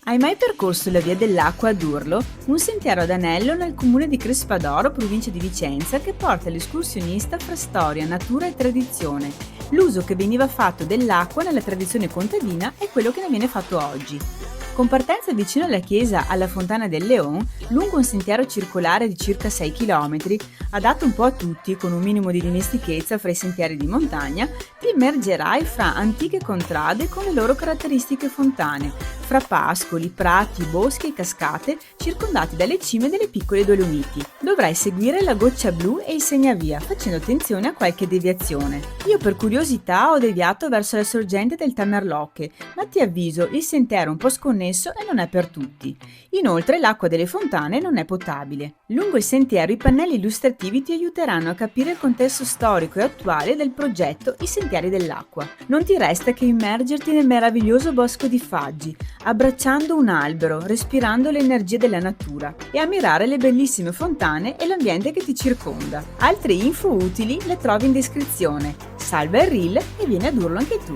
Hai mai percorso la Via dell'Acqua ad Urlo, un sentiero ad anello nel comune di Crespadoro, provincia di Vicenza, che porta l'escursionista fra storia, natura e tradizione? L'uso che veniva fatto dell'acqua nella tradizione contadina è quello che ne viene fatto oggi. Con partenza vicino alla chiesa alla Fontana del Leon, lungo un sentiero circolare di circa 6 km, adatto un po' a tutti con un minimo di dimestichezza fra i sentieri di montagna, ti immergerai fra antiche contrade con le loro caratteristiche fontane, fra pascoli, prati, boschi e cascate circondati dalle cime delle piccole Dolomiti. Dovrai seguire la goccia blu e il segnavia, facendo attenzione a qualche deviazione. Io per curiosità ho deviato verso la sorgente del Tamerlocche, ma ti avviso, il sentiero è un po' sconnesso e non è per tutti. Inoltre l'acqua delle fontane non è potabile. Lungo il sentiero i pannelli illustrativi ti aiuteranno a capire il contesto storico e attuale del progetto I Sentieri dell'Acqua. Non ti resta che immergerti nel meraviglioso bosco di Faggi, abbracciando un albero, respirando l'energia della natura e ammirare le bellissime fontane e l'ambiente che ti circonda. Altre info utili le trovi in descrizione. Salva il reel e vieni ad Urlo anche tu!